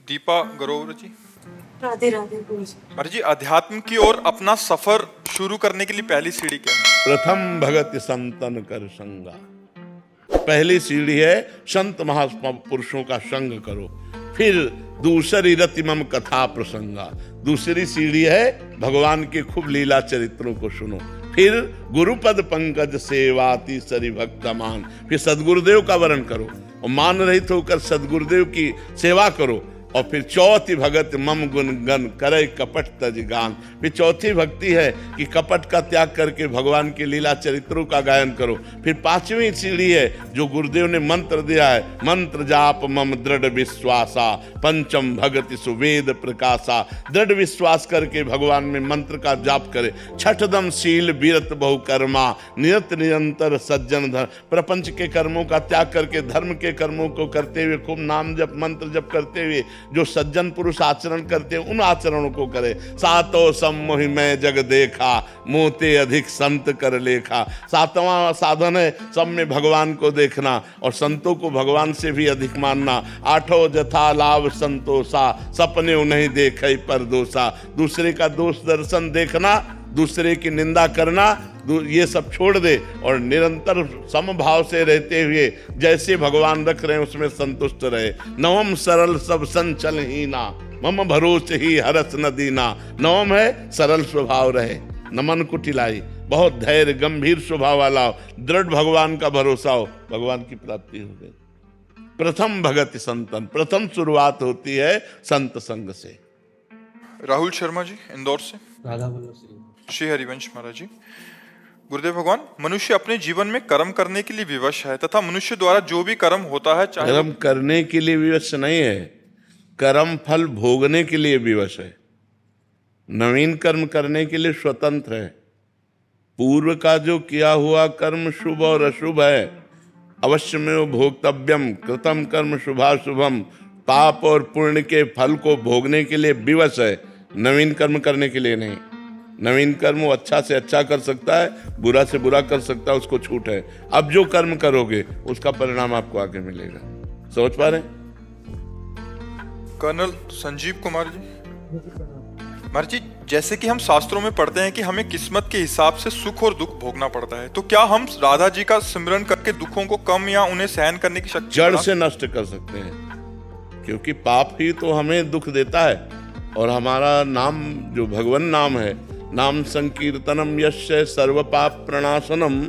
दीपा गरोवर जी। राधे राधे गुरु जी। अरे जी, अध्यात्म की ओर अपना सफर शुरू करने के लिए पहली सीढ़ी क्या है? प्रथम भगत संतन कर संगा। पहली सीढ़ी है संत महापुरुषों का संग करो। फिर दूसरी रतिमम कथा प्रसंगा। दूसरी सीढ़ी है भगवान के खूब लीला चरित्रों को सुनो। फिर गुरुपद पंकज सेवाति सरि भक्त मान। फिर सदगुरुदेव का वर्ण करो और मान रहित होकर सदगुरुदेव की सेवा करो। और फिर चौथी भगत मम गुण गण करे कपट तज गान। फिर चौथी भक्ति है कि कपट का त्याग करके भगवान के लीला चरित्रों का गायन करो। फिर पांचवी सीढ़ी है जो गुरुदेव ने मंत्र दिया है, मंत्र जाप मम दृढ़ विश्वासा पंचम भगति सुवेद प्रकाशा। दृढ़ विश्वास करके भगवान में मंत्र का जाप करे। छठदम शील बीरत बहुकर्मा निरत निरंतर सज्जन धर्म। प्रपंच के कर्मों का त्याग करके धर्म के कर्मों को करते हुए खूब नाम जप मंत्र जप करते हुए जो सज्जन पुरुष आचरण करते हैं उन आचरणों को करे। सातों सम्मोहि मैं जग देखा मोते अधिक संत कर लेखा। सातवां साधन है सब में भगवान को देखना और संतों को भगवान से भी अधिक मानना। आठों जथा लाभ संतोषा सपने नहीं देखे पर दोषा। दूसरे का दोष दर्शन देखना, दूसरे की निंदा करना, ये सब छोड़ दे और निरंतर समभाव से रहते हुए जैसे भगवान रख रहे हैं उसमें संतुष्ट रहे। नवम सरल सब संचल हीना मम भरोसे ही हरस न दीना। नवम है सरल स्वभाव रहे, नमन कुटिलाई, बहुत धैर्य गंभीर स्वभाव वाला हो, दृढ़ भगवान का भरोसा हो, भगवान की प्राप्ति हो गई। प्रथम भगत संतन, प्रथम शुरुआत होती है संत संग से। राहुल शर्मा जी इंदौर से। राधा वल्लभ श्री हरिवंश महाराज जी। गुरुदेव भगवान, मनुष्य अपने जीवन में कर्म करने के लिए विवश है तथा मनुष्य द्वारा जो भी कर्म होता है चाहे कर्म करने के लिए विवश नहीं है, कर्म फल भोगने के लिए विवश है। नवीन कर्म करने के लिए स्वतंत्र है। पूर्व का जो किया हुआ कर्म शुभ और अशुभ है अवश्य में वो भोक्तव्यम। कृतम कर्म शुभाशुभम। पाप और पुण्य के फल को भोगने के लिए विवश है, नवीन कर्म करने के लिए नहीं। नवीन कर्म वो अच्छा से अच्छा कर सकता है, बुरा से बुरा कर सकता है, उसको छूट है। अब जो कर्म करोगे उसका परिणाम आपको आगे मिलेगा। समझ पा रहे? कर्नल संजीव कुमार जी। महाराज जी, जैसे कि हम शास्त्रों में पढ़ते हैं कि हमें किस्मत के हिसाब से सुख और दुख भोगना पड़ता है, तो क्या हम राधा जी का सिमरन करके दुखों को कम या उन्हें सहन करने की शक्ति जड़ से नष्ट कर सकते हैं? क्योंकि पाप ही तो हमें दुख देता है। और हमारा नाम जो भगवान नाम है, नाम संकीर्तनम यस्य सर्व पाप प्रणाशनम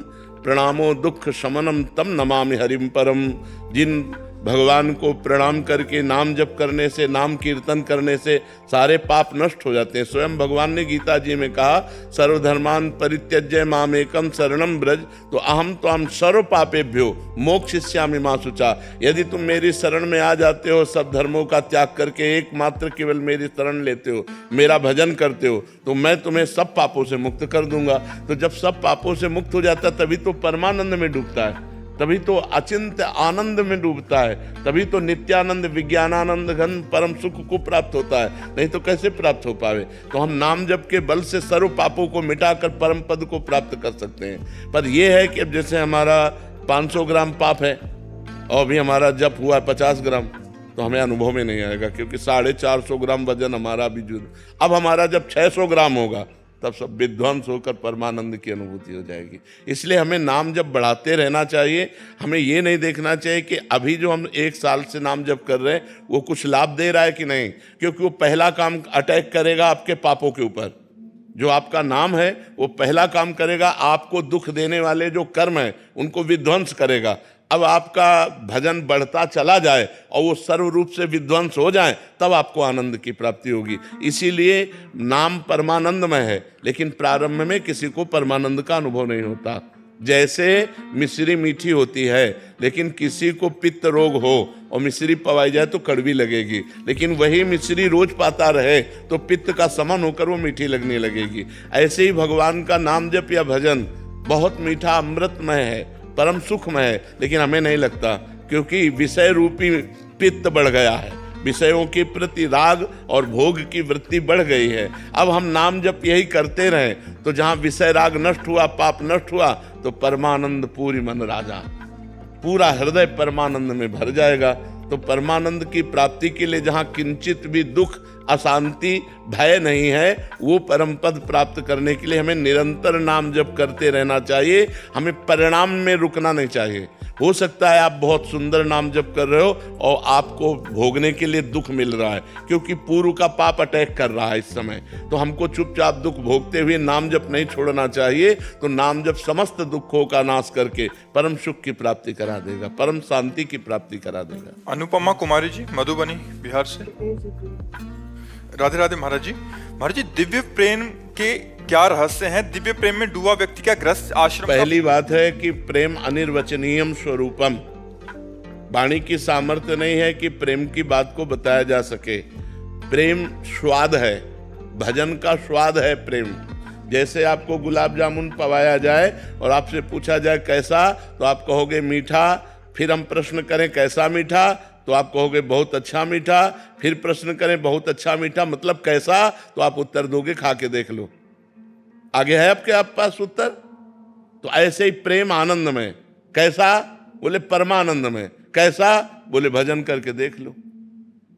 प्रणामो दुख शमनम तम नमामि हरिम परम। जिन भगवान को प्रणाम करके नाम जप करने से, नाम कीर्तन करने से सारे पाप नष्ट हो जाते हैं। स्वयं भगवान ने गीता जी में कहा सर्वधर्मान परित्यज्य मामेकम शरणम ब्रज तो अहम त्वाम सर्व पापेभ्यो मोक्षयिष्यामि मा शुचा। यदि तुम मेरी शरण में आ जाते हो, सब धर्मों का त्याग करके एकमात्र केवल मेरी शरण लेते हो, मेरा भजन करते हो, तो मैं तुम्हें सब पापों से मुक्त कर दूंगा। तो जब सब पापों से मुक्त हो जाता है तभी तो परमानंद में डूबता है, तभी तो अचिंत्य आनंद में डूबता है, तभी तो नित्यानंद विज्ञानानंद घन परम सुख को प्राप्त होता है। नहीं तो कैसे प्राप्त हो पावे? तो हम नाम जप के बल से सर्व पापों को मिटाकर परम पद को प्राप्त कर सकते हैं। पर यह है कि अब जैसे हमारा 500 ग्राम पाप है और अभी हमारा जप हुआ है 50 ग्राम, तो हमें अनुभव में नहीं आएगा क्योंकि 450 ग्राम वजन हमारा भी जुड़। अब हमारा जब 600 ग्राम होगा तब सब विध्वंस होकर परमानंद की अनुभूति हो जाएगी। इसलिए हमें नाम जप बढ़ाते रहना चाहिए। हमें ये नहीं देखना चाहिए कि अभी जो हम 1 साल से नाम जप कर रहे हैं वो कुछ लाभ दे रहा है कि नहीं, क्योंकि वो पहला काम अटैक करेगा आपके पापों के ऊपर। जो आपका नाम है वो पहला काम करेगा, आपको दुख देने वाले जो कर्म हैं उनको विध्वंस करेगा। अब आपका भजन बढ़ता चला जाए और वो सर्व रूप से विध्वंस हो जाए तब आपको आनंद की प्राप्ति होगी। इसीलिए नाम परमानंदमय है, लेकिन प्रारंभ में किसी को परमानंद का अनुभव नहीं होता। जैसे मिश्री मीठी होती है, लेकिन किसी को पित्त रोग हो और मिश्री पवाई जाए तो कड़वी लगेगी, लेकिन वही मिश्री रोज पाता रहे तो पित्त का समन होकर वो मीठी लगने लगेगी। ऐसे ही भगवान का नाम जप या भजन बहुत मीठा अमृतमय है, परम सुखमय है, लेकिन हमें नहीं लगता क्योंकि विषय रूपी पित्त बढ़ गया है। विषयों के प्रति राग और भोग की वृत्ति बढ़ गई है। अब हम नाम जप यही करते रहें तो जहां विषय राग नष्ट हुआ, पाप नष्ट हुआ, तो परमानंद पूरी मन राजा, पूरा हृदय परमानंद में भर जाएगा। तो परमानंद की प्राप्ति के लिए जहां किंचित भी दुख, अशांति, भय नहीं है, वो परम पद प्राप्त करने के लिए हमें निरंतर नाम जप करते रहना चाहिए। हमें परिणाम में रुकना नहीं चाहिए। हो सकता है आप बहुत सुंदर नाम जप कर रहे हो और आपको भोगने के लिए दुख मिल रहा है, क्योंकि पूर्व का पाप अटैक कर रहा है इस समय। तो हमको चुपचाप दुख भोगते हुए नाम जप नहीं छोड़ना चाहिए। तो नाम जप समस्त दुखों का नाश करके परम सुख की प्राप्ति करा देगा, परम शांति की प्राप्ति करा देगा। अनुपमा कुमारी जी, मधुबनी, बिहार से। राधे राधे महाराज जी। महाराज जी, दिव्य प्रेम के क्या रहस्य हैं? दिव्य प्रेम में डूबा व्यक्ति क्या ग्रस्त आश्रम पहली बात है कि प्रेम अनिर्वचनीयम स्वरूपम। वाणी की सामर्थ्य नहीं है कि प्रेम की बात को बताया जा सके। प्रेम स्वाद है, भजन का स्वाद है प्रेम। जैसे आपको गुलाब जामुन पवाया जाए और आपसे पूछा जाए कैसा, तो आप कहोगे मीठा। फिर हम प्रश्न करें कैसा मीठा, तो आप कहोगे बहुत अच्छा मीठा। फिर प्रश्न करें बहुत अच्छा मीठा मतलब कैसा, तो आप उत्तर दोगे खा के देख लो। आगे है आपके पास उत्तर। तो ऐसे ही प्रेम आनंद में। कैसा? बोले परमानंद में। कैसा? बोले भजन करके देख लो।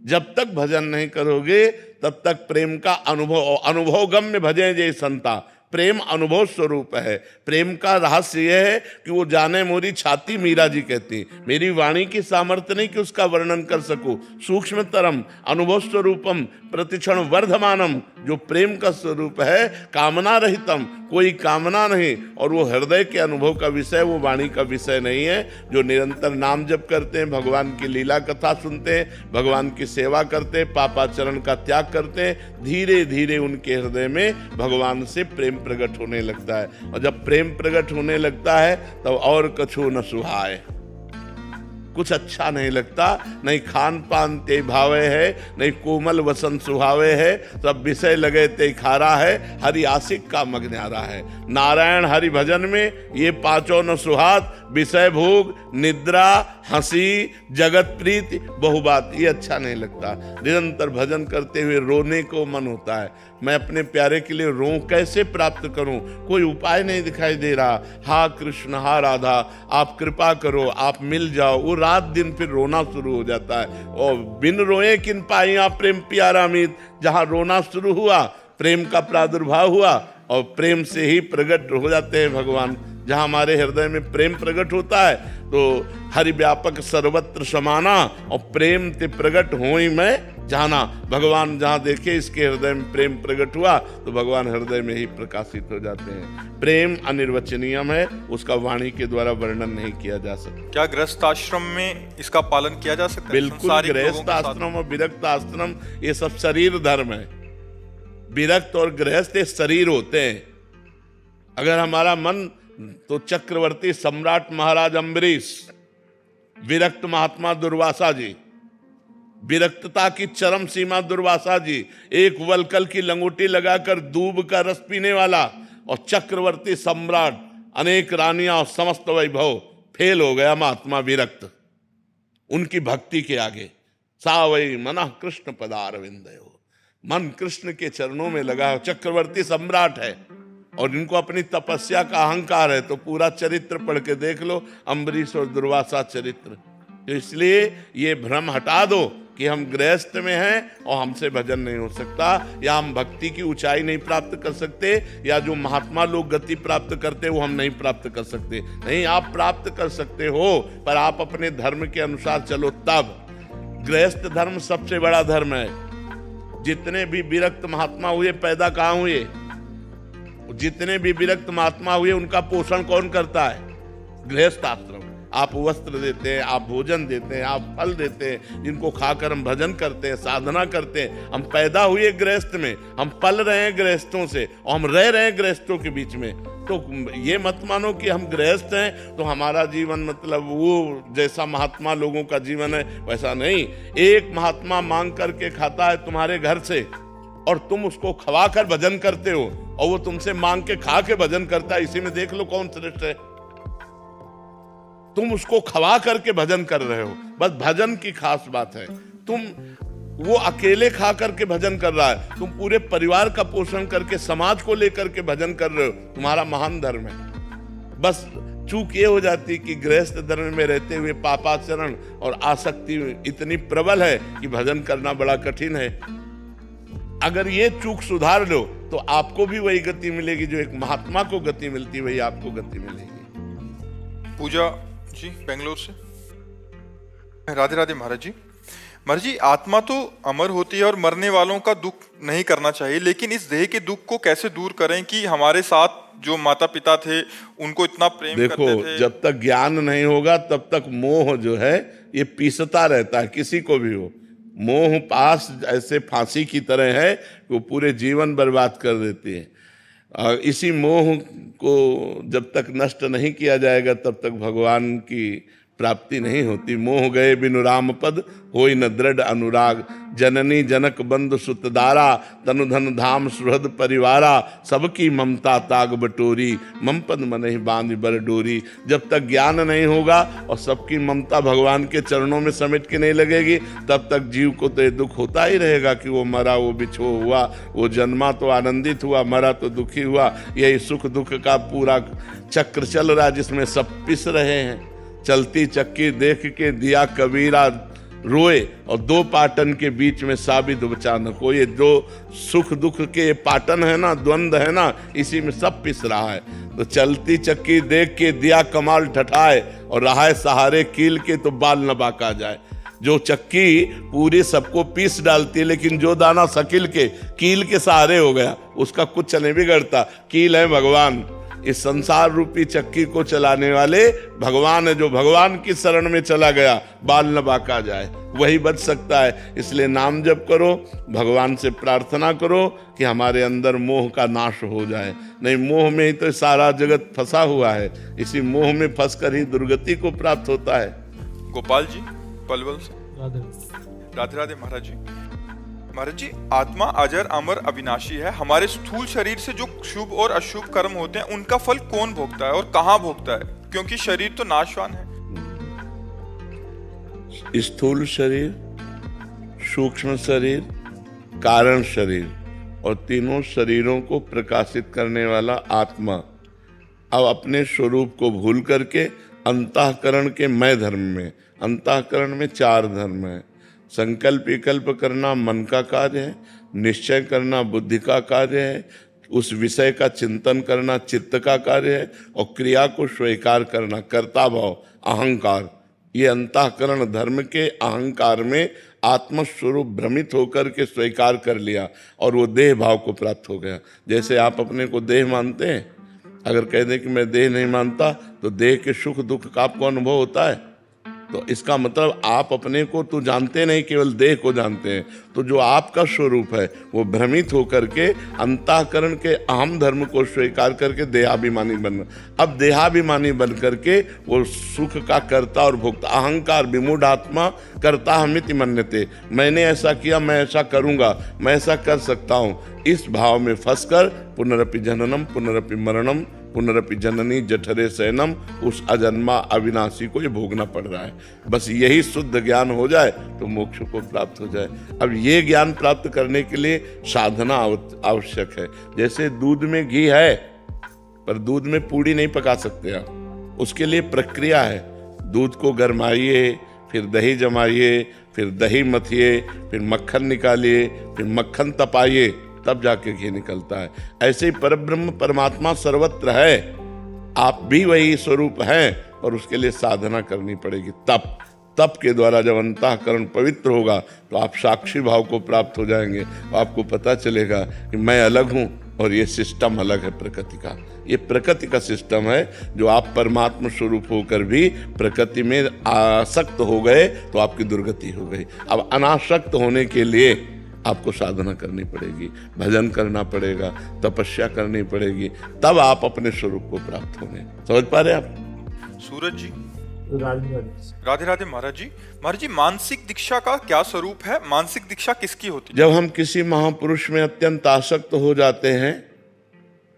जब तक भजन नहीं करोगे तब तक प्रेम का अनुभव गम्य भजे जय संता। प्रेम अनुभव स्वरूप है। प्रेम का रहस्य यह है कि वो जाने मोरी छाती, मीरा जी कहती, मेरी वाणी की सामर्थ्य नहीं कि उसका वर्णन कर सकूं। सूक्ष्मतरम अनुभव स्वरूपम प्रतिक्षण वर्धमानम, जो प्रेम का स्वरूप है, कामना रहितम, कोई कामना नहीं, और वो हृदय के अनुभव का विषय, वो वाणी का विषय नहीं है। जो निरंतर नाम जप करते हैं, भगवान की लीला कथा सुनते हैं, भगवान की सेवा करते हैं, पापाचरण का त्याग करते हैं, धीरे धीरे उनके हृदय में भगवान से प्रेम प्रकट होने लगता है। और जब प्रेम प्रकट होने लगता है तब तो और कछु न सुहाए, कुछ अच्छा नहीं लगता। नहीं खान पान ते भावे है, नहीं कोमल वसन सुहावे है, सब विषय लगे ते खारा है, हरि आशिक का मग्न्यारा है। नारायण हरि भजन में ये पांचों न सुहात, विषय भोग, निद्रा, हंसी, जगत प्रीति, बहुबात, ये अच्छा नहीं लगता। निरंतर भजन करते हुए रोने को मन होता है। मैं अपने प्यारे के लिए रो कैसे प्राप्त करूं? कोई उपाय नहीं दिखाई दे रहा। हा कृष्ण, हा राधा, आप कृपा करो, आप मिल जाओ। वो रात दिन फिर रोना शुरू हो जाता है। और बिन रोए किन पाइया प्रेम प्यारा मीत, जहां रोना शुरू हुआ प्रेम का प्रादुर्भाव हुआ, और प्रेम से ही प्रकट हो जाते हैं भगवान। जहां हमारे हृदय में प्रेम प्रकट होता है तो हरि व्यापक सर्वत्र समाना, और प्रेम ते प्रकट होई मैं जाना। भगवान जहां देखे इसके हृदय में प्रेम प्रकट हुआ तो भगवान हृदय में ही प्रकाशित हो जाते हैं। प्रेम अनिर्वचनीयम है, उसका वाणी के द्वारा वर्णन नहीं किया जा सकता। क्या गृहस्थ आश्रम में इसका पालन किया जा सकता है? बिल्कुल। गृहस्थ आश्रम और विरक्त आश्रम ये सब शरीर धर्म है। विरक्त और गृहस्थ ये शरीर होते हैं। अगर हमारा मन तो चक्रवर्ती सम्राट महाराज अम्बरीश, विरक्त महात्मा दुर्वासा जी, विरक्तता की चरम सीमा दुर्वासा जी, एक वलकल की लंगोटी लगाकर दूब का रस पीने वाला, और चक्रवर्ती सम्राट, अनेक रानियां और समस्त वैभव, फेल हो गया महात्मा विरक्त उनकी भक्ति के आगे। सावई मना कृष्ण पदारविंदयो, मन कृष्ण के चरणों में लगा। चक्रवर्ती सम्राट है और इनको अपनी तपस्या का अहंकार है। तो पूरा चरित्र पढ़ के देख लो, अम्बरीश और दुर्वासा चरित्र। तो इसलिए ये भ्रम हटा दो कि हम गृहस्थ में हैं और हमसे भजन नहीं हो सकता, या हम भक्ति की ऊंचाई नहीं प्राप्त कर सकते, या जो महात्मा लोग गति प्राप्त करते हैं वो हम नहीं प्राप्त कर सकते। नहीं, आप प्राप्त कर सकते हो, पर आप अपने धर्म के अनुसार चलो तब। गृहस्थ धर्म सबसे बड़ा धर्म है। जितने भी विरक्त महात्मा हुए पैदा कहाँ हुए? जितने भी विरक्त महात्मा हुए उनका पोषण कौन करता है? गृहस्थ आश्रम। आप वस्त्र देते हैं, आप भोजन देते हैं, आप फल देते हैं, जिनको खाकर हम भजन करते हैं, साधना करते हैं। हम पैदा हुए गृहस्थ में, हम पल रहे हैं गृहस्थों से, और हम रह रहे हैं गृहस्थों के बीच में। तो ये मत मानो कि हम गृहस्थ हैं तो हमारा जीवन मतलब वो जैसा महात्मा लोगों का जीवन है वैसा नहीं। एक महात्मा मांग करके खाता है तुम्हारे घर से, और तुम उसको खवा कर भजन करते हो, और वो तुमसे मांग के खा के भजन करता है। इसी में देख लो कौन श्रेष्ठ है। तुम उसको खवा करके भजन कर रहे हो, बस भजन की खास बात है। तुम वो अकेले खा करके भजन कर रहा है, तुम पूरे परिवार का पोषण करके समाज को लेकर के भजन कर रहे हो, तुम्हारा महान धर्म है। बस चूक ये हो जाती कि गृहस्थ धर्म में रहते हुए पापाचरण और आसक्ति इतनी प्रबल है कि भजन करना बड़ा कठिन है। अगर ये चूक सुधार लो तो आपको भी वही गति मिलेगी जो एक महात्मा को गति मिलती, वही आपको गति मिलेगी। पूजा जी बेंगलोर से। राधे राधे महाराज जी। महाराज जी, आत्मा तो अमर होती है और मरने वालों का दुख नहीं करना चाहिए, लेकिन इस देह के दुख को कैसे दूर करें कि हमारे साथ जो माता पिता थे उनको इतना प्रेम देखो, करते थे। जब तक ज्ञान नहीं होगा तब तक मोह जो है ये पीसता रहता है, किसी को भी हो। मोह पास ऐसे फांसी की तरह है, वो पूरे जीवन बर्बाद कर देती है। और इसी मोह को जब तक नष्ट नहीं किया जाएगा तब तक भगवान की प्राप्ति नहीं होती। मोह गए बिनु राम पद, होई न दृढ़ अनुराग। जननी जनक बंधु सुतदारा, तनु धन धाम सुहृद परिवारा। सबकी ममता ताग बटोरी, मम पद मनहि बांध बर डोरी। जब तक ज्ञान नहीं होगा और सबकी ममता भगवान के चरणों में समेट के नहीं लगेगी, तब तक जीव को तो ये दुख होता ही रहेगा कि वो मरा, वो बिछो हुआ, वो जन्मा तो आनंदित हुआ, मरा तो दुखी हुआ। यही सुख दुख का पूरा चक्र चल रहा है जिसमें सब पिस रहे हैं। चलती चक्की देख के दिया कबीरा रोए, और दो पाटन के बीच में साबित बचा न कोई। ये जो सुख दुख के पाटन है ना, द्वंद्व है ना, इसी में सब पिस रहा है। तो चलती चक्की देख के दिया कमाल ठठाए, और रहा है सहारे कील के तो बाल न बाका जाए। जो चक्की पूरी सबको पीस डालती है, लेकिन जो दाना सकिल के कील के सहारे हो गया उसका कुछ नहीं बिगड़ता। कील है भगवान, इस संसार रूपी चक्की को चलाने वाले भगवान है। जो भगवान की शरण में चला गया बाल न बाका जाए, वही बच सकता है। इसलिए नाम जप करो, भगवान से प्रार्थना करो कि हमारे अंदर मोह का नाश हो जाए। नहीं, मोह में ही तो सारा जगत फंसा हुआ है, इसी मोह में फंसकर ही दुर्गति को प्राप्त होता है। गोपाल जी पलवल से। राधे राधे महाराज जी। महाराज जी, आत्मा अजर अमर अविनाशी है। हमारे स्थूल शरीर से जो शुभ और अशुभ कर्म होते हैं उनका फल कौन भोगता है और कहाँ भोगता है? क्योंकि शरीर तो नाशवान है। स्थूल शरीर, सूक्ष्म शरीर, कारण शरीर और तीनों शरीरों को प्रकाशित करने वाला आत्मा अब अपने स्वरूप को भूल करके अंतःकरण के मैं धर्म में, अंतःकरण में चार धर्म है। संकल्प विकल्प करना मन का कार्य है, निश्चय करना बुद्धि का कार्य है, उस विषय का चिंतन करना चित्त का कार्य है, और क्रिया को स्वीकार करना कर्ता भाव अहंकार। ये अंतःकरण धर्म के अहंकार में आत्मस्वरूप भ्रमित होकर के स्वीकार कर लिया और वो देह भाव को प्राप्त हो गया। जैसे आप अपने को देह मानते हैं, अगर कह दें कि मैं देह नहीं मानता तो देह के सुख दुख का आपको अनुभव होता है। तो इसका मतलब आप अपने को तो जानते नहीं, केवल देह को जानते हैं। तो जो आपका स्वरूप है वो भ्रमित होकर के अंतःकरण के अहम धर्म को स्वीकार करके देहाभिमानी बन, अब देहाभिमानी बन करके वो सुख का कर्ता और भोक्ता, अहंकार विमूढ़ आत्मा कर्ता हमिति मन्यते, मैंने ऐसा किया, मैं ऐसा करूंगा, मैं ऐसा कर सकता हूँ, इस भाव में फंसकर पुनरपि जननम पुनरपि मरणम पुनरपि जननी जठरे शयनम, उस अजन्मा अविनाशी को ये भोगना पड़ रहा है। बस यही शुद्ध ज्ञान हो जाए तो मोक्ष को प्राप्त हो जाए। अब ये ज्ञान प्राप्त करने के लिए साधना आवश्यक है। जैसे दूध में घी है पर दूध में पूड़ी नहीं पका सकते आप, उसके लिए प्रक्रिया है। दूध को गरमाइए, फिर दही जमाइए, फिर दही मथिए, फिर मक्खन निकालिए, फिर मक्खन तपाइए, तब जाके घी निकलता है। ऐसे ही परब्रह्म परमात्मा सर्वत्र है, आप भी वही स्वरूप हैं, और उसके लिए साधना करनी पड़ेगी। तप के द्वारा जब अंतःकरण पवित्र होगा तो आप साक्षी भाव को प्राप्त हो जाएंगे। आपको पता चलेगा कि मैं अलग हूं और ये सिस्टम अलग है प्रकृति का। ये प्रकृति का सिस्टम है, जो आप परमात्मा स्वरूप होकर भी प्रकृति में आसक्त हो गए तो आपकी दुर्गति हो गई। अब अनासक्त होने के लिए आपको साधना करनी पड़ेगी, भजन करना पड़ेगा, तपस्या करनी पड़ेगी, तब आप अपने स्वरूप को प्राप्त होंगे। समझ पा रहे आप? सूरज जी। राधे राधे महाराज जी। महाराज जी, मानसिक दीक्षा का क्या स्वरूप है? मानसिक दीक्षा किसकी होती है? जब हम किसी महापुरुष में अत्यंत आसक्त हो जाते हैं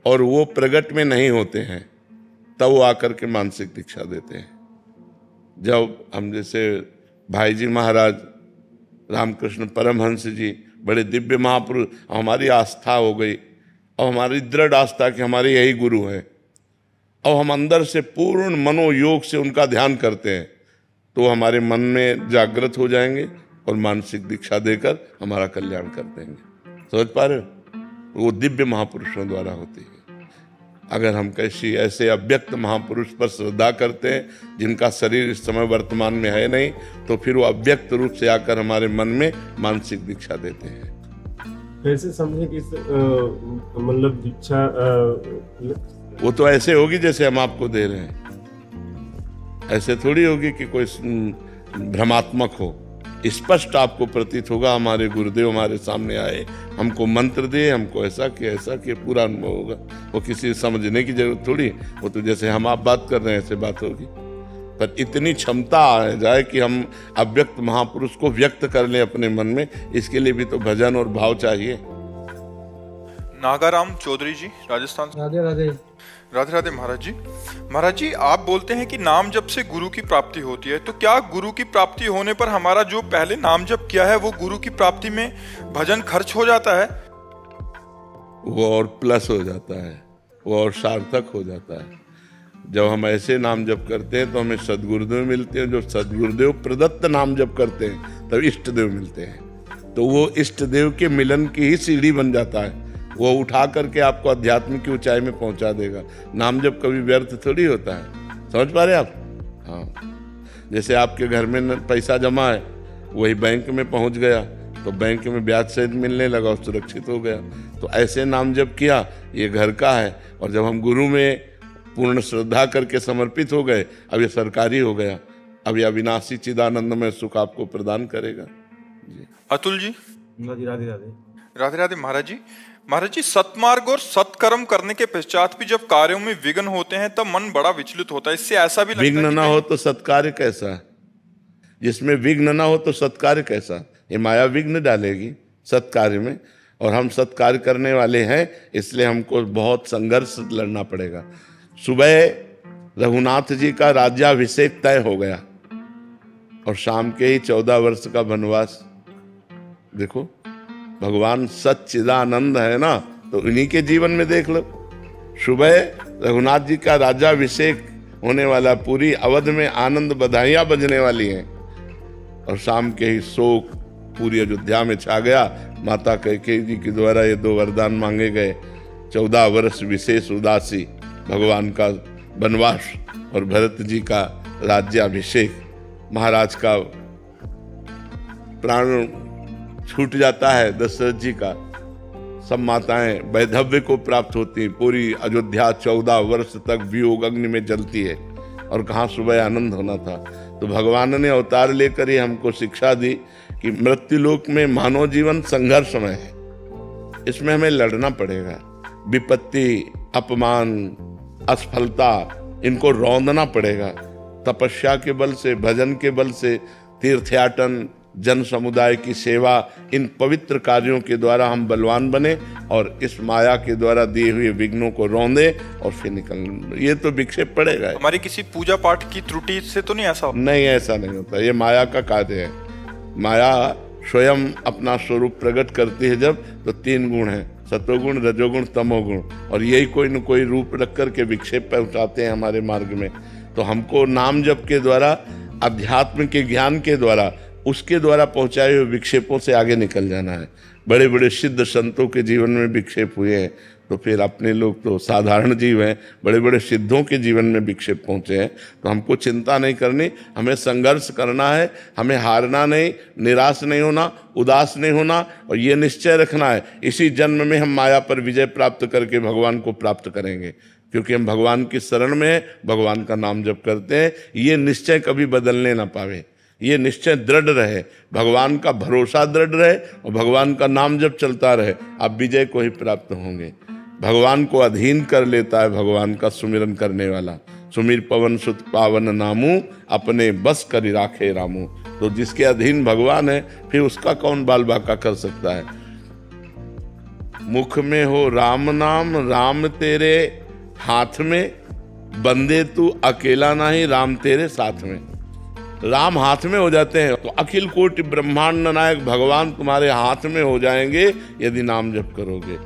और वो प्रगट में नहीं होते हैं, तब वो आकर के मानसिक दीक्षा देते हैं। जब हम जैसे भाई जी महाराज, रामकृष्ण परमहंस जी, बड़े दिव्य महापुरुष, हमारी आस्था हो गई और हमारी दृढ़ आस्था कि हमारे यही गुरु हैं, और हम अंदर से पूर्ण मनोयोग से उनका ध्यान करते हैं तो हमारे मन में जागृत हो जाएंगे और मानसिक दीक्षा देकर हमारा कल्याण कर देंगे। समझ पा रहे हो? वो दिव्य महापुरुषों द्वारा होती है। अगर हम कैसी ऐसे अव्यक्त महापुरुष पर श्रद्धा करते हैं जिनका शरीर इस समय वर्तमान में है नहीं, तो फिर वो अव्यक्त रूप से आकर हमारे मन में मानसिक दीक्षा देते हैं। कैसे समझे कि मतलब दीक्षा वो तो ऐसे होगी जैसे हम आपको दे रहे हैं, ऐसे थोड़ी होगी कि कोई भ्रमात्मक हो। स्पष्ट आपको प्रतीत होगा हमारे गुरुदेव हमारे सामने आए, हमको मंत्र दिए, हमको ऐसा किया पूरा अनुभव होगा। वो किसी समझने की जरूरत थोड़ी, वो तो जैसे हम आप बात कर रहे हैं ऐसे बात होगी। पर इतनी क्षमता आ जाए कि हम अव्यक्त महापुरुष को व्यक्त कर लें अपने मन में, इसके लिए भी तो भजन और भाव चाहिए। नागाराम चौधरी जी, राजस्थान से। राधे राधे। राधे राधे महाराज जी। महाराज जी, आप बोलते हैं कि नाम जप से गुरु की प्राप्ति होती है, तो क्या गुरु की प्राप्ति होने पर हमारा जो पहले नाम जप किया है वो गुरु की प्राप्ति में भजन खर्च हो जाता है? वो और प्लस हो जाता है, वो और सार्थक हो जाता है। जब हम ऐसे नाम जप करते हैं तो हमें सदगुरुदेव मिलते हैं, जो सदगुरुदेव प्रदत्त नाम जप करते हैं तब इष्ट देव मिलते हैं। तो वो इष्ट देव के मिलन की ही सीढ़ी बन जाता है, वो उठा करके आपको अध्यात्म की ऊंचाई में पहुंचा देगा। नाम जप कभी व्यर्थ थोड़ी होता है। समझ पा रहे आप? हाँ, जैसे आपके घर में पैसा जमा है, वही बैंक में पहुंच गया तो बैंक में ब्याज सहित मिलने लगा और सुरक्षित हो गया। तो ऐसे नाम जप किया, ये घर का है, और जब हम गुरु में पूर्ण श्रद्धा करके समर्पित हो गए, अब ये सरकारी हो गया, अब ये अविनाशी चिदानंदमय सुख आपको प्रदान करेगा। जी। अतुल जी। राधे राधे। राधे राधे महाराज जी। महाराज जी, सत्मार्ग और सत्कर्म करने के पश्चात भी जब कार्यों में विघ्न होते हैं तब मन बड़ा विचलित होता है। इससे ऐसा भी लगता है विघ्न ना हो तो सत्कार्य कैसा? जिसमें विघ्न ना हो तो सत्कार्य कैसा? ये माया विघ्न डालेगी सत्कार्य में, और हम सत्कार्य करने वाले हैं, इसलिए हमको बहुत संघर्ष लड़ना पड़ेगा। सुबह रघुनाथ जी का राज्याभिषेक तय हो गया और शाम के ही 14 वर्ष का वनवास। देखो, भगवान सच्चिदानंद है ना, तो इन्हीं के जीवन में देख लो। सुबह रघुनाथ जी का राज्याभिषेक होने वाला, पूरी अवध में आनंद बधाइयां बजने वाली हैं, और शाम के ही शोक पूरी अयोध्या में छा गया। माता कैकेयी जी के द्वारा ये 2 वरदान मांगे गए, 14 वर्ष विशेष उदासी, भगवान का वनवास, और भरत जी का राज्याभिषेक। महाराज का प्राण छूट जाता है, दशरथ जी का, सब माताएं वैधव्य को प्राप्त होती हैं। पूरी अयोध्या 14 वर्ष तक वियोग अग्नि में जलती है, और कहाँ सुबह आनंद होना था। तो भगवान ने अवतार लेकर ही हमको शिक्षा दी कि मृत्युलोक में मानव जीवन संघर्षमय है, इसमें हमें लड़ना पड़ेगा। विपत्ति, अपमान, असफलता, इनको रौंदना पड़ेगा। तपस्या के बल से, भजन के बल से, तीर्थयाटन, जन समुदाय की सेवा, इन पवित्र कार्यों के द्वारा हम बलवान बने और इस माया के द्वारा दिए हुए विघ्नों को रौंदे और फिर निकल। ये तो विक्षेप पड़ेगा। हमारी किसी पूजा पाठ की त्रुटि से तो नहीं ऐसा होता? नहीं, ऐसा नहीं होता। ये माया का कार्य है। माया स्वयं अपना स्वरूप प्रकट करती है जब, तो 3 गुण हैं, सतोगुण, रजोगुण, तमोगुण, और यही कोई न कोई रूप रख करके विक्षेप पहुंचाते हैं हमारे मार्ग में। तो हमको नाम जप के द्वारा, अध्यात्म के ज्ञान के द्वारा, उसके द्वारा पहुंचाए हुए विक्षेपों से आगे निकल जाना है। बड़े बड़े सिद्ध संतों के जीवन में विक्षेप हुए हैं, तो फिर अपने लोग तो साधारण जीव हैं, बड़े बड़े सिद्धों के जीवन में विक्षेप पहुंचे हैं। तो हमको चिंता नहीं करनी, हमें संघर्ष करना है, हमें हारना नहीं, निराश नहीं होना, उदास नहीं होना, और ये निश्चय रखना है इसी जन्म में हम माया पर विजय प्राप्त करके भगवान को प्राप्त करेंगे, क्योंकि हम भगवान की शरण में हैं, भगवान का नाम जप करते हैं। ये निश्चय कभी बदलने ना पावे, ये निश्चय दृढ़ रहे, भगवान का भरोसा दृढ़ रहे और भगवान का नाम जब चलता रहे, आप विजय को ही प्राप्त होंगे। भगवान को अधीन कर लेता है भगवान का सुमिरन करने वाला। सुमिर पवन सुत पावन नामू, अपने बस करि राखे रामू। तो जिसके अधीन भगवान है, फिर उसका कौन बाल बाका कर सकता है। मुख में हो राम नाम, राम तेरे हाथ में, बंदे तू अकेला नहीं, राम तेरे साथ में। राम हाथ में हो जाते हैं तो अखिल कोटि ब्रह्मांड नायक भगवान तुम्हारे हाथ में हो जाएंगे यदि नाम जप करोगे।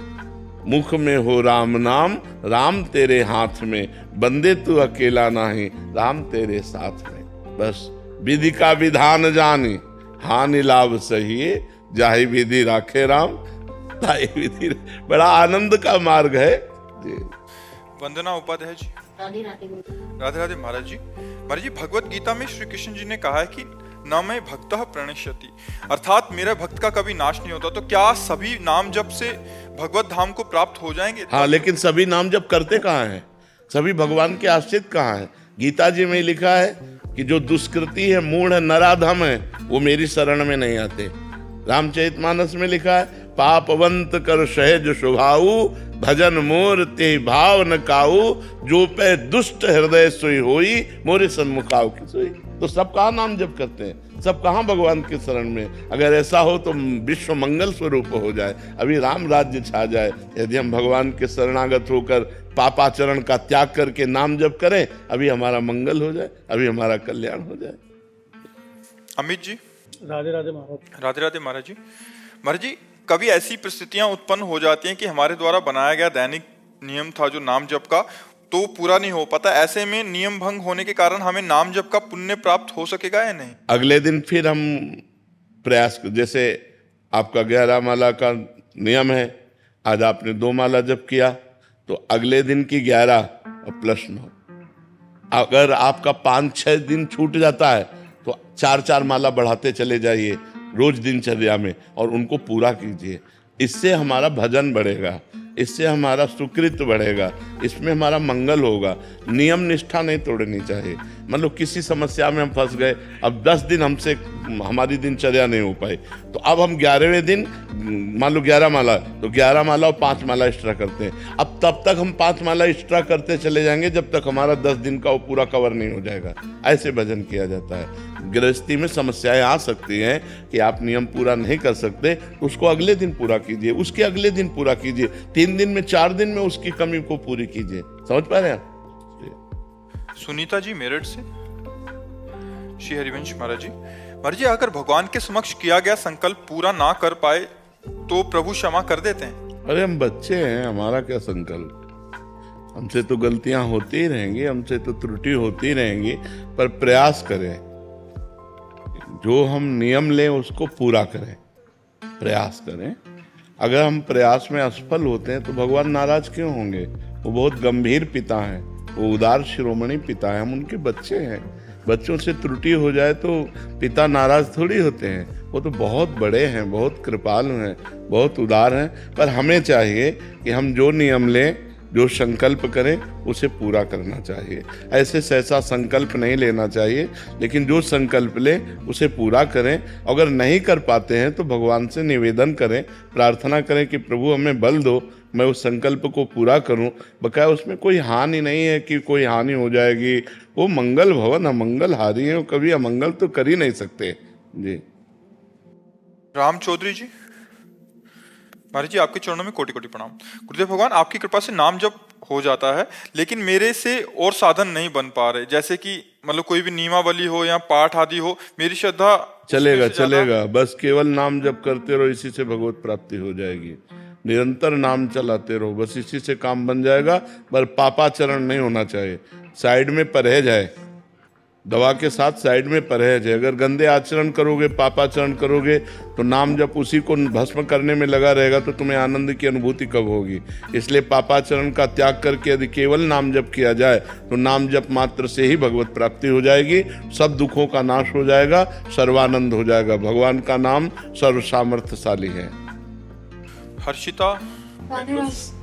मुख में हो राम नाम, राम तेरे हाथ में, बंदे तू अकेला नाही, राम तेरे साथ में। बस विधि का विधान जानी, हानि लाभ सहिए, जाहि विधि राखे राम, ताहि विधि। बड़ा आनंद का मार्ग है जी। वंदना उपाध्याय जी। राधे राधे गुरुजी। राधे राधे महाराज जी। महाराज जी, भगवत गीता में श्री कृष्ण जी ने कहा है कि न मैं भक्तः प्रणश्यति, अर्थात मेरे भक्त का कभी नाश नहीं होता। तो क्या सभी नाम जप से भगवत धाम को प्राप्त हो जाएंगे? हाँ, लेकिन सभी नाम जप करते कहाँ हैं? सभी भगवान के आश्रित कहाँ हैं? गीता जी में लिखा है कि जो दुष्कृति है, मूढ़ है, नराधम है, वो मेरी शरण में नहीं आते। रामचरितमानस में लिखा है, पापवंत कर सहज स्वभाऊ, भजन मोर ते भाव न काऊ, जो पे दुष्ट हृदय सोई होई, मोरे सन्मुखाव की सोई। तो सब कहाँ नाम जप करते हैं? सब कहाँ भगवान के शरण में? अगर ऐसा हो तो विश्व मंगल स्वरूप हो जाए, अभी राम राज्य छा जाए। यदि हम भगवान के शरणागत होकर पापाचरण का त्याग करके नाम जप करें, अभी हमारा मंगल हो जाए, अभी हमारा कल्याण हो जाए। अमित जी। राधे राधे महाराज। राधे राधे महाराज जी। महाराज जी, कभी ऐसी परिस्थितियां उत्पन्न हो जाती हैं कि हमारे द्वारा बनाया गया दैनिक नियम था जो नाम जप का, तो पूरा नहीं हो पाता। ऐसे में नियम भंग होने के कारण हमें नाम जप का पुण्य प्राप्त हो सकेगा या नहीं? अगले दिन फिर हम प्रयास, जैसे आपका 11 माला का नियम है, आज आपने 2 माला जप किया, तो अगले दिन की 11 प्लस 9। अगर आपका 5-6 दिन छूट जाता है तो 4-4 माला बढ़ाते चले जाइए रोज दिनचर्या में, और उनको पूरा कीजिए। इससे हमारा भजन बढ़ेगा, इससे हमारा सुकृत बढ़ेगा, इसमें हमारा मंगल होगा। नियम निष्ठा नहीं तोड़नी चाहिए। मतलब किसी समस्या में हम फंस गए, अब 10 दिन हमसे हमारी दिनचर्या नहीं हो पाई, तो अब हम 11वें दिन, मान लो 11 माला, तो 11 माला और 5 माला एक्स्ट्रा करते हैं। अब तब तक हम 5 माला एक्स्ट्रा करते चले जाएंगे जब तक हमारा 10 दिन का वो पूरा कवर नहीं हो जाएगा। ऐसे भजन किया जाता है। गृहस्थी में समस्याएं आ सकती हैं कि आप नियम पूरा नहीं कर सकते, तो उसको अगले दिन पूरा कीजिए, उसके अगले दिन पूरा कीजिए, 3 दिन में 4 दिन में उसकी कमी को पूरी कीजिए। समझ पा रहे हैं? सुनीता जी मेरठ से। श्री हरिवंश महाराज जी। महाराज जी, अगर भगवान के समक्ष किया गया संकल्प पूरा ना कर पाए तो प्रभु क्षमा कर देते हैं? अरे हम बच्चे हैं, हमारा क्या संकल्प? हमसे तो गलतियां होती ही रहेंगी, हमसे तो त्रुटि होती रहेंगी, पर प्रयास करें, जो हम नियम लें उसको पूरा करें, प्रयास करें। अगर हम प्रयास में असफल होते हैं तो भगवान नाराज क्यों होंगे? वो बहुत गंभीर पिता हैं, वो उदार शिरोमणि पिता हैं, हम उनके बच्चे हैं। बच्चों से त्रुटि हो जाए तो पिता नाराज थोड़ी होते हैं। वो तो बहुत बड़े हैं, बहुत कृपालु हैं, बहुत उदार हैं। पर हमें चाहिए कि हम जो नियम लें, जो संकल्प करें, उसे पूरा करना चाहिए। ऐसे सहसा संकल्प नहीं लेना चाहिए, लेकिन जो संकल्प लें उसे पूरा करें। अगर नहीं कर पाते हैं तो भगवान से निवेदन करें, प्रार्थना करें कि प्रभु हमें बल दो, मैं उस संकल्प को पूरा करूं। बकाया उसमें कोई हानि नहीं है कि कोई हानि हो जाएगी। वो मंगल भवन अमंगल हारी है, वो कभी अमंगल तो कर ही नहीं सकते जी। राम चौधरी जी। महाराज जी, आपके चरणों में कोटि कोटि प्रणाम। गुरुदेव भगवान, आपकी कृपा से नाम जप हो जाता है, लेकिन मेरे से और साधन नहीं बन पा रहे। जैसे कि मतलब कोई भी नियमावली हो या पाठ आदि हो, मेरी श्रद्धा चलेगा, बस केवल नाम जप करते रहो, इसी से भगवत प्राप्ति हो जाएगी। निरंतर नाम चलाते रहो, बस इसी से काम बन जाएगा। पर पापाचरण नहीं होना चाहिए, साइड में परहेज है, दवा के साथ साइड में परहेज है। अगर गंदे आचरण करोगे, पापाचरण करोगे, तो नाम जप उसी को भस्म करने में लगा रहेगा, तो तुम्हें आनंद की अनुभूति कब होगी? इसलिए पापाचरण का त्याग करके यदि केवल नाम जप किया जाए तो नाम जप मात्र से ही भगवत प्राप्ति हो जाएगी, सब दुखों का नाश हो जाएगा, सर्वानंद हो जाएगा। भगवान का नाम सर्व सामर्थ्यशाली है। हर्षिता। राधे राधे।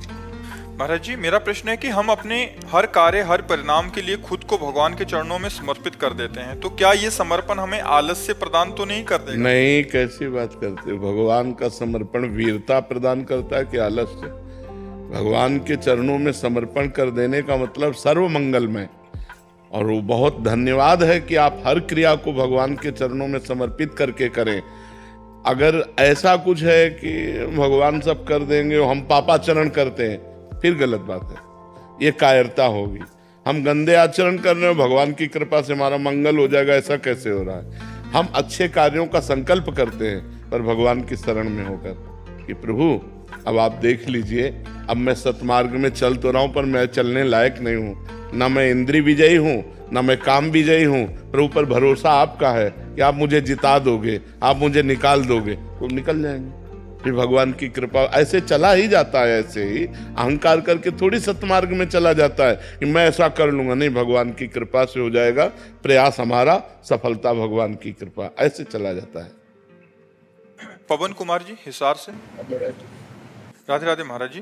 महाराज जी, मेरा प्रश्न है कि हम अपने हर कार्य, हर परिणाम के लिए खुद को भगवान के चरणों में समर्पित कर देते हैं, तो क्या ये समर्पण हमें आलस्य प्रदान तो नहीं कर देगा? नहीं, कैसी बात करते हो? भगवान का समर्पण वीरता प्रदान करता है कि आलस्य? भगवान के चरणों में समर्पण कर देने का मतलब सर्व मंगलमय, और वो बहुत धन्यवाद है कि आप हर क्रिया को भगवान के चरणों में समर्पित करके करें। अगर ऐसा कुछ है कि भगवान सब कर देंगे और हम पापाचरण करते हैं, फिर गलत बात है, ये कायरता होगी। हम गंदे आचरण कर रहे हो, भगवान की कृपा से हमारा मंगल हो जाएगा, ऐसा कैसे हो रहा है? हम अच्छे कार्यों का संकल्प करते हैं, पर भगवान की शरण में होकर कि प्रभु अब आप देख लीजिए, अब मैं सतमार्ग में चल तो रहा हूं पर मैं चलने लायक नहीं हूं। ना मैं इंद्रिय विजयी हूं, ना मैं काम विजयी हूं। प्रभु पर भरोसा आपका है कि आप मुझे जिता दोगे, आप मुझे निकाल दोगे, तो निकल जाएंगे। फिर भगवान की कृपा, ऐसे चला ही जाता है। ऐसे ही अहंकार करके थोड़ी सतमार्ग में चला जाता है कि मैं ऐसा कर लूंगा। नहीं, भगवान की कृपा से हो जाएगा। प्रयास हमारा, सफलता भगवान की कृपा, ऐसे चला जाता है। पवन कुमार जी हिसार से। राधे राधे महाराज जी।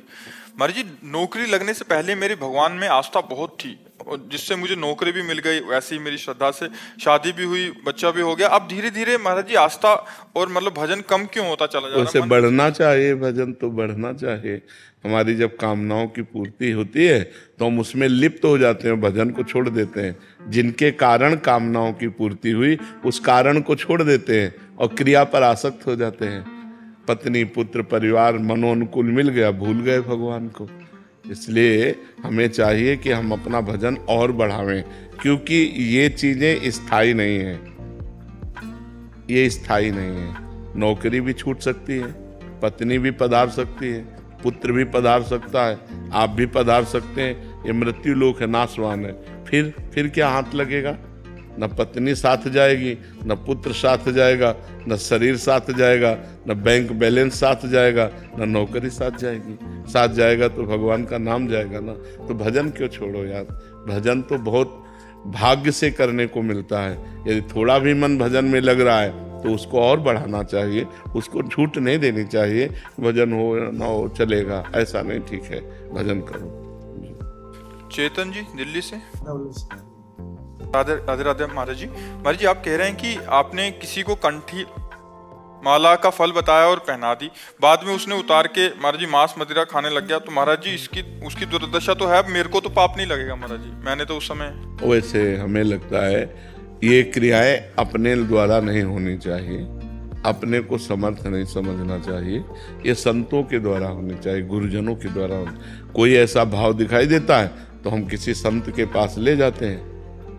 महाराज जी, नौकरी लगने से पहले मेरी भगवान में आस्था बहुत थी, और जिससे मुझे नौकरी भी मिल गई, वैसे ही मेरी श्रद्धा से शादी भी हुई, बच्चा भी हो गया। अब धीरे धीरे महाराज जी आस्था और मतलब भजन कम क्यों होता चला जा रहा है? उसे बढ़ना चाहिए, भजन तो बढ़ना चाहिए। हमारी जब कामनाओं की पूर्ति होती है तो हम उसमें लिप्त हो जाते हैं, भजन को छोड़ देते हैं। जिनके कारण कामनाओं की पूर्ति हुई, उस कारण को छोड़ देते हैं और क्रिया पर आसक्त हो जाते हैं। पत्नी, पुत्र, परिवार, मनोनुकूल मिल गया, भूल गए भगवान को। इसलिए हमें चाहिए कि हम अपना भजन और बढ़ावें, क्योंकि ये चीजें स्थायी नहीं है। ये स्थायी नहीं है। नौकरी भी छूट सकती है, पत्नी भी पधार सकती है, पुत्र भी पधार सकता है, आप भी पधार सकते हैं। ये मृत्यु लोक है, नाशवान है। फिर क्या हाथ लगेगा? न पत्नी साथ जाएगी, न पुत्र साथ जाएगा, न शरीर साथ जाएगा, न बैंक बैलेंस साथ जाएगा, न नौकरी साथ जाएगी। साथ जाएगा तो भगवान का नाम जाएगा ना। तो भजन क्यों छोड़ो यार? भजन तो बहुत भाग्य से करने को मिलता है। यदि थोड़ा भी मन भजन में लग रहा है तो उसको और बढ़ाना चाहिए, उसको छूट नहीं देनी चाहिए। भजन हो ना हो चलेगा, ऐसा नहीं, ठीक है, भजन करो। चेतन जी दिल्ली से। राधे राधे राधे महाराज जी। महाराज जी, आप कह रहे हैं कि आपने किसी को कंठी माला का फल बताया और पहना दी, बाद में उसने उतार के महाराज जी मांस मदिरा खाने लग गया, तो महाराज जी उसकी दुर्दशा तो है, मेरे को तो पाप नहीं लगेगा महाराज जी? मैंने तो उस समय। वैसे हमें लगता है ये क्रियाएं अपने द्वारा नहीं होनी चाहिए, अपने को समर्थ नहीं समझना चाहिए। ये संतों के द्वारा होनी चाहिए, गुरुजनों के द्वारा होनी। कोई ऐसा भाव दिखाई देता है तो हम किसी संत के पास ले जाते हैं,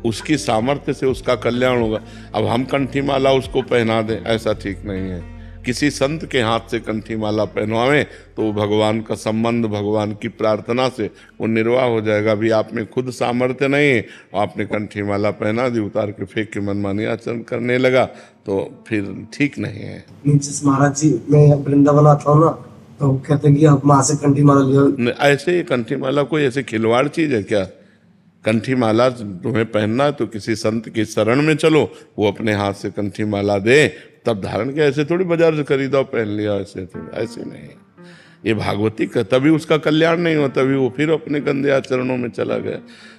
उसकी सामर्थ्य से उसका कल्याण होगा। अब हम कंठी माला उसको पहना दें, ऐसा ठीक नहीं है। किसी संत के हाथ से कंठी माला पहनवाएं तो भगवान का संबंध, भगवान की प्रार्थना से वो निर्वाह हो जाएगा। अभी आप में खुद सामर्थ्य नहीं है, आपने कंठी माला पहना दी, उतार के फेंक के मनमानी आचरण करने लगा, तो फिर ठीक नहीं है। महाराज जी, मैं वृंदावन आता हूँ ना, तो कहते हैं कि आप वहां से कंठी माला लियो। ऐसे कंठी माला कोई ऐसे खिलवाड़ चीज है क्या? कंठी माला तुम्हें पहनना है तो किसी संत की शरण में चलो, वो अपने हाथ से कंठी माला दे, तब धारण के। ऐसे थोड़ी बाजार से खरीदा और पहन लिया, ऐसे नहीं। ये भागवती का, तभी उसका कल्याण नहीं हुआ, तभी वो फिर अपने गंदे आचरणों में चला गया।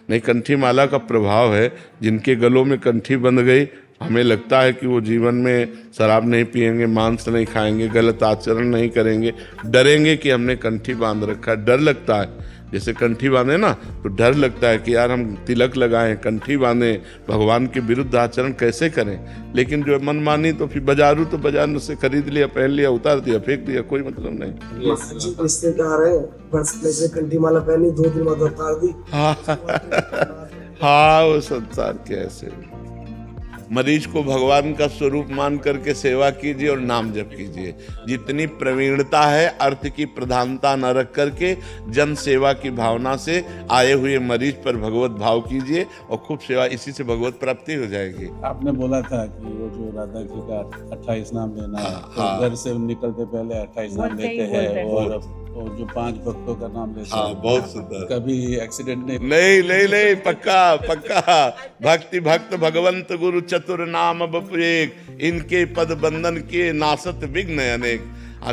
नहीं, कंठी माला का प्रभाव है, जिनके गलों में कंठी बंध गई, हमें लगता है कि वो जीवन में शराब नहीं पिएंगे, मांस नहीं खाएंगे, गलत आचरण नहीं करेंगे, डरेंगे कि हमने कंठी बांध रखा है। डर लगता है, जैसे कंठी बांधे ना तो डर लगता है कि यार हम तिलक लगाएं, कंठी बांधें, भगवान के विरुद्ध आचरण कैसे करें। लेकिन जो मनमानी, तो फिर बाजारू तो बाजार से खरीद लिया, पहन लिया, उतार दिया, फेंक दिया, कोई मतलब नहीं। रिश्तेदार है, बस से कंठी माला पहनी, 2 दिन बाद उतार दी। हाँ, वो संसार के ऐसे। मरीज को भगवान का स्वरूप मान करके सेवा कीजिए और नाम जप कीजिए। जितनी प्रवीणता है, अर्थ की प्रधानता न रख करके जन सेवा की भावना से आए हुए मरीज पर भगवत भाव कीजिए और खूब सेवा, इसी से भगवत प्राप्ति हो जाएगी। आपने बोला था कि वो जो राधा जी का 28 नाम लेना है, तो घर से निकलते पहले 28 नाम लेते हैं, और जो 5 भक्तों का नाम लेते हैं। बहुत सुंदर। कभी एक्सीडेंट नहीं, पक्का। भक्ति भक्त भगवंत गुरु चतुर नाम बपुएक, इनके पद बंधन के नासत विघ्न अनेक।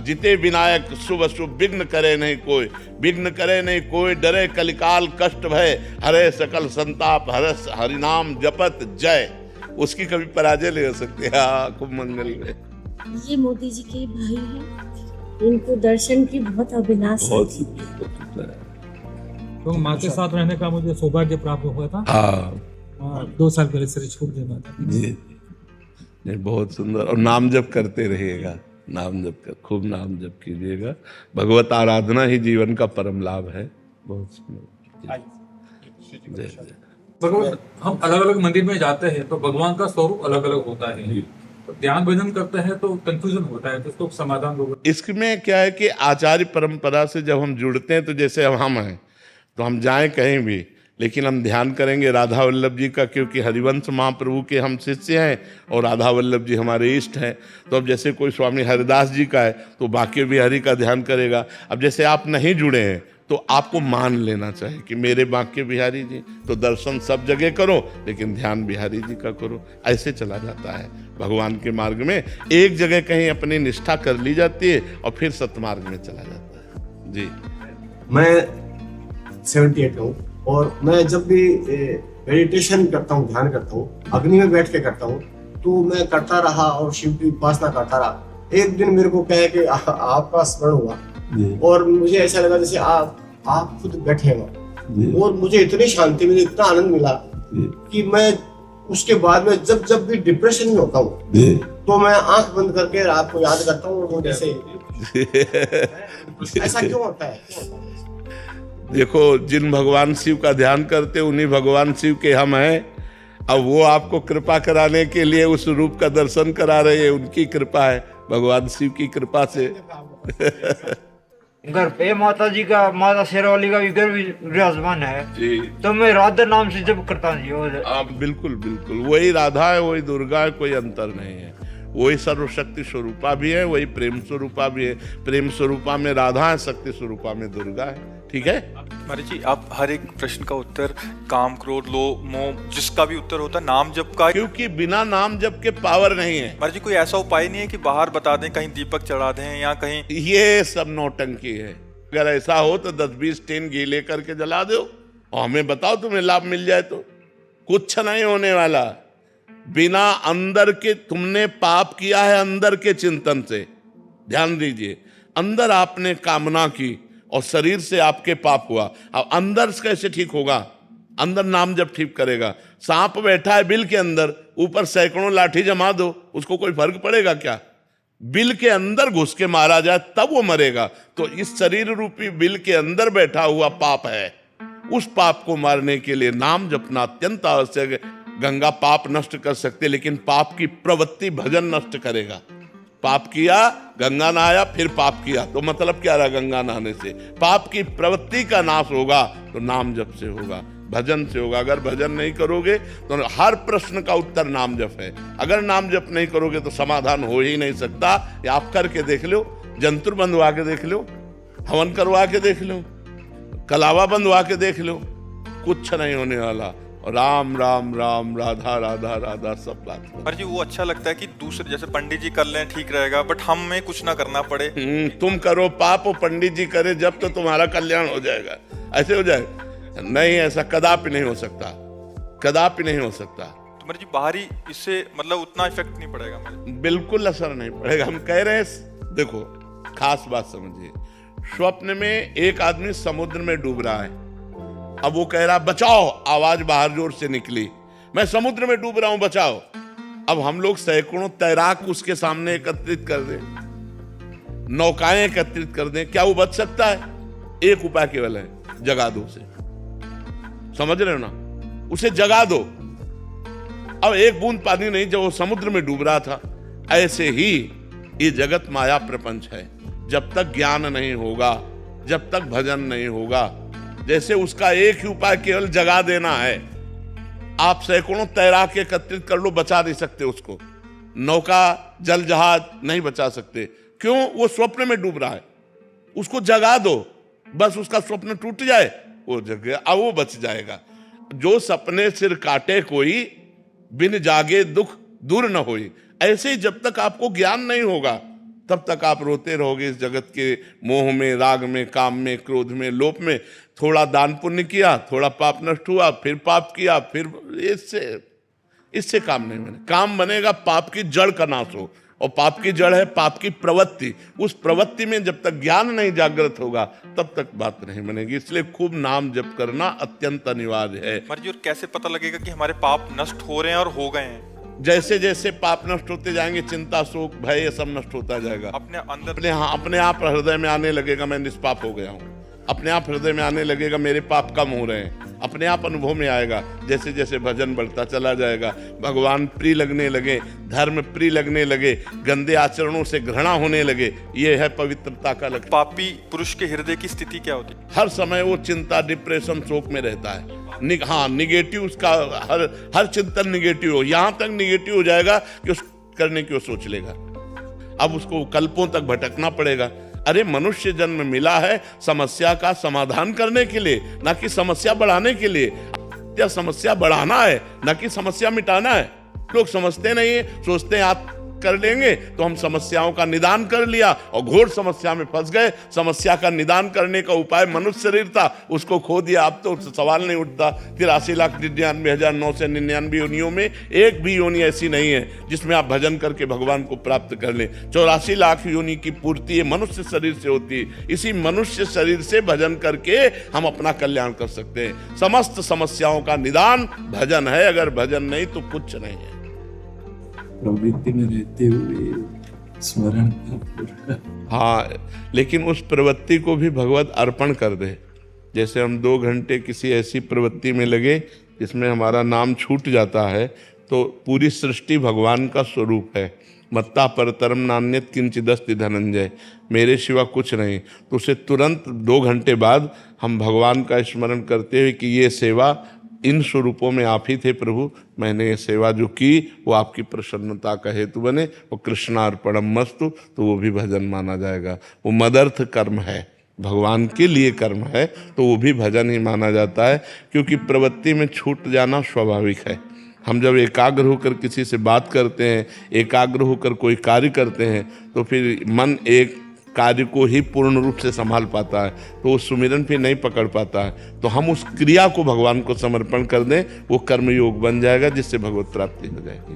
जिते विनायक शुभ शुभ, विघ्न करे नहीं कोई, विघ्न करे नहीं कोई, डरे कलिकाल कष्ट भय, हरे सकल संताप, हरि नाम जपत जय। उसकी कभी पराजय नहीं हो सकती। हाँ, खूब मंगल में। ये मोदी जी के भाई हैं, इनको दर्शन की बहुत अभिलाषा थी। तो माँ के साथ रहने का मुझे सौभाग्य प्राप्त हुआ था। हाँ, 2 साल पहले शरीर छोड़ दिया माता जी। बहुत सुंदर। और नाम जप करते रहिएगा, नाम जप कर, खूब नाम जप कीजिएगा। भगवत आराधना ही जीवन का परम लाभ है। बहुत सुंदर। भगवान, हम अलग अलग मंदिर में जाते हैं तो भगवान का स्वरूप अलग अलग होता है। ध्यान भजन करते हैं तो कंफ्यूजन होता है, तो उसको समाधान होगा। इसमें क्या है कि आचार्य परंपरा से जब हम जुड़ते हैं, तो जैसे अब हम हैं तो हम जाएं कहीं भी, लेकिन हम ध्यान करेंगे राधा वल्लभ जी का, क्योंकि हरिवंश महाप्रभु के हम शिष्य हैं और राधा वल्लभ जी हमारे इष्ट हैं। तो अब जैसे कोई स्वामी हरिदास जी का है तो बाकी बिहारी का ध्यान करेगा। अब जैसे आप नहीं जुड़े हैं तो आपको मान लेना चाहिए कि मेरे बांके बिहारी जी, तो दर्शन सब जगह करो लेकिन ध्यान बिहारी जी का करो। ऐसे चला जाता है भगवान के मार्ग में, एक जगह कहीं अपनी निष्ठा कर ली जाती है और फिर सतमार्ग में चला जाता है। जी, मैं 78 हूँ और मैं जब भी मेडिटेशन करता हूँ, ध्यान करता हूँ, अग्नि में बैठ के करता हूँ, तो मैं करता रहा और शिव की उपासना करता रहा। एक दिन मेरे को क्या है कि आपका स्मरण हुआ और मुझे ऐसा लगा जैसे आप खुद बैठे हो और मुझे इतनी शांति मिली, इतना आनंद मिला कि मैं उसके बाद में जब भी डिप्रेशन में होता हूँ तो मैं आंख बंद करके रात को याद करता हूँ और जैसे ऐसा क्यों होता है? देखो, जिन भगवान शिव का ध्यान करते उन्हीं भगवान शिव के हम हैं। अब वो आपको कृपा कराने के लिए उस रूप का दर्शन करा रहे हैं, उनकी कृपा है, भगवान शिव की कृपा से। घर पे माता जी का, माता शेरावाली का भी घर भी विराजमान है जी। तो मैं राधा नाम से जब करता हूँ। आप बिल्कुल बिल्कुल वही राधा है, वही दुर्गा है, कोई अंतर नहीं है। वही सर्वशक्ति स्वरूपा भी है, वही प्रेम स्वरूपा भी है। प्रेम स्वरूपा में राधा है, शक्ति स्वरूपा में दुर्गा है। ठीक है महाराज जी, आप हर एक प्रश्न का उत्तर काम, क्रोध, लोभ, मोह, जिसका भी उत्तर होता है नाम जप का, क्योंकि बिना नाम जप के पावर नहीं है। महाराज जी कोई ऐसा उपाय नहीं है कि बाहर बता दें, कहीं दीपक चढ़ा दें या कहीं? ये सब नौटंकी है। अगर ऐसा हो तो 10-20 टीन घी लेकर के जला दो और हमें बताओ तुम्हें लाभ मिल जाए तो। कुछ नहीं होने वाला। बिना अंदर के, तुमने पाप किया है अंदर के चिंतन से, ध्यान दीजिए। अंदर आपने कामना की और शरीर से आपके पाप हुआ। अब अंदर से कैसे ठीक होगा? अंदर नाम जब ठीक करेगा। सांप बैठा है बिल के अंदर, ऊपर सैकड़ों लाठी जमा दो, उसको कोई फर्क पड़ेगा क्या? बिल के अंदर घुस के मारा जाए तब वो मरेगा। तो इस शरीर रूपी बिल के अंदर बैठा हुआ पाप है, उस पाप को मारने के लिए नाम जपना अत्यंत आवश्यक है। गंगा पाप नष्ट कर सकते, लेकिन पाप की प्रवृत्ति भजन नष्ट करेगा। पाप किया, गंगा नहाया, फिर पाप किया, तो मतलब क्या रहा गंगा नहाने से? पाप की प्रवृत्ति का नाश होगा तो नाम जप से होगा, भजन से होगा। अगर भजन नहीं करोगे तो हर प्रश्न का उत्तर नाम जप है। अगर नाम जप नहीं करोगे तो समाधान हो ही नहीं सकता। या आप करके देख लो, जंतुर बंधवा के देख लो, हवन करवा के देख लो, कलावा बंधवा के देख लो, कुछ नहीं होने वाला। राम राम राम, राधा राधा राधा, सब बात। महाराज जी वो अच्छा लगता है कि दूसरे जैसे पंडित जी कर लें ठीक रहेगा, बट हमें कुछ ना करना पड़े। तुम करो पाप और पंडित जी करे जब, तो तुम्हारा कल्याण हो जाएगा। ऐसे हो जाएगा? नहीं, ऐसा कदापि नहीं हो सकता, कदापि नहीं हो सकता। तो महाराज जी बाहरी इससे मतलब उतना इफेक्ट नहीं पड़ेगा? बिल्कुल असर नहीं पड़ेगा। हम कह रहे हैं, देखो खास बात समझिए। स्वप्न में एक आदमी समुद्र में डूब रहा है। अब वो कह रहा बचाओ, आवाज बाहर जोर से निकली, मैं समुद्र में डूब रहा हूं, बचाओ। अब हम लोग सैकड़ों तैराक उसके सामने एकत्रित कर दें, नौकाएं एकत्रित कर दें, क्या वो बच सकता है? एक उपाय केवल है, जगा दो उसे। समझ रहे हो ना? उसे जगा दो। अब एक बूंद पानी नहीं, जब वो समुद्र में डूब रहा था। ऐसे ही ये जगत माया प्रपंच है। जब तक ज्ञान नहीं होगा, जब तक भजन नहीं होगा, जैसे उसका एक ही उपाय केवल जगा देना है। आप सैकड़ों तैराक एकत्रित कर लो, बचा नहीं सकते उसको। नौका, जल जहाज नहीं बचा सकते। क्यों? वो स्वप्न में डूब रहा है। उसको जगा दो, बस उसका स्वप्न टूट जाए, वो जग गया, अब वो बच जाएगा। जो सपने सिर काटे कोई, बिन जागे दुख दूर न होई। ऐसे ही जब तक आपको ज्ञान नहीं होगा तब तक आप रोते रहोगे इस जगत के मोह में, राग में, काम में, क्रोध में, लोभ में। थोड़ा दान पुण्य किया, थोड़ा पाप नष्ट हुआ, फिर पाप किया, फिर इससे काम नहीं बने। काम बनेगा पाप की जड़ का नाश हो, और पाप की जड़ है पाप की प्रवृत्ति। उस प्रवृत्ति में जब तक ज्ञान नहीं जागृत होगा तब तक बात नहीं बनेगी। इसलिए खूब नाम जप करना अत्यंत अनिवार्य है। महाराज जी और कैसे पता लगेगा कि हमारे पाप नष्ट हो रहे हैं और हो गए हैं? जैसे जैसे पाप नष्ट होते जाएंगे, चिंता, शोक, भय, ये सब नष्ट होता जाएगा। अपने अंदर अपने आप हृदय में आने लगेगा, मैं निष्पाप हो गया हूँ। अपने आप हृदय में आने लगेगा मेरे पाप कम हो रहे हैं, अपने आप अनुभव में आएगा। जैसे जैसे भजन बढ़ता चला जाएगा, भगवान प्रिय लगने लगे, धर्म प्रिय लगने लगे, गंदे आचरणों से घृणा होने लगे। ये है पवित्रता का लक्षण। पापी पुरुष के हृदय की स्थिति क्या होती है? हर समय वो चिंता, डिप्रेशन, शोक में रहता है। हाँ, निगेटिव, उसका हर चिंतन निगेटिव हो, यहाँ तक निगेटिव हो जाएगा कि उस करने की वो सोच लेगा। अब उसको कल्पों तक भटकना पड़ेगा। अरे मनुष्य जन्म मिला है समस्या का समाधान करने के लिए, ना कि समस्या बढ़ाने के लिए। क्या समस्या बढ़ाना है, ना कि समस्या मिटाना है। लोग समझते नहीं है, सोचते हैं आप कर लेंगे तो हम समस्याओं का निदान कर लिया, और घोर समस्या में फंस गए। समस्या का निदान करने का उपाय मनुष्य शरीर था, उसको खो दिया। अब तो सवाल नहीं उठता। 83,99,999 योनियों में एक भी योनि ऐसी नहीं है जिसमें आप भजन करके भगवान को प्राप्त कर लें। 84 लाख योनि की पूर्ति ये मनुष्य शरीर से होती है। इसी मनुष्य शरीर से भजन करके हम अपना कल्याण कर सकते हैं। समस्त समस्याओं का निदान भजन है, अगर भजन नहीं तो कुछ नहीं है। प्रवृत्ति में रहते हुए स्मरण का। हाँ, लेकिन उस प्रवृत्ति को भी भगवत अर्पण कर दे। जैसे हम 2 घंटे किसी ऐसी प्रवृत्ति में लगे जिसमें हमारा नाम छूट जाता है, तो पूरी सृष्टि भगवान का स्वरूप है। मत्ता परतरम नान्यत किंचिदस्ति धनंजय, मेरे सिवा कुछ नहीं। तो उसे तुरंत 2 घंटे बाद हम भगवान का स्मरण करते हुए कि ये सेवा इन स्वरूपों में आप ही थे प्रभु, मैंने ये सेवा जो की वो आपकी प्रसन्नता का हेतु बने, वो कृष्णार्पणम मस्तु, तो वो भी भजन माना जाएगा। वो मदर्थ कर्म है, भगवान के लिए कर्म है, तो वो भी भजन ही माना जाता है। क्योंकि प्रवृत्ति में छूट जाना स्वाभाविक है। हम जब एकाग्र होकर किसी से बात करते हैं, एकाग्र होकर कोई कार्य करते हैं, तो फिर मन एक कार्य को ही पूर्ण रूप से संभाल पाता है, तो वो सुमिरन फिर नहीं पकड़ पाता है। तो हम उस क्रिया को भगवान को समर्पण कर दें, वो कर्म योग बन जाएगा, जिससे भगवत प्राप्ति हो जाएगी।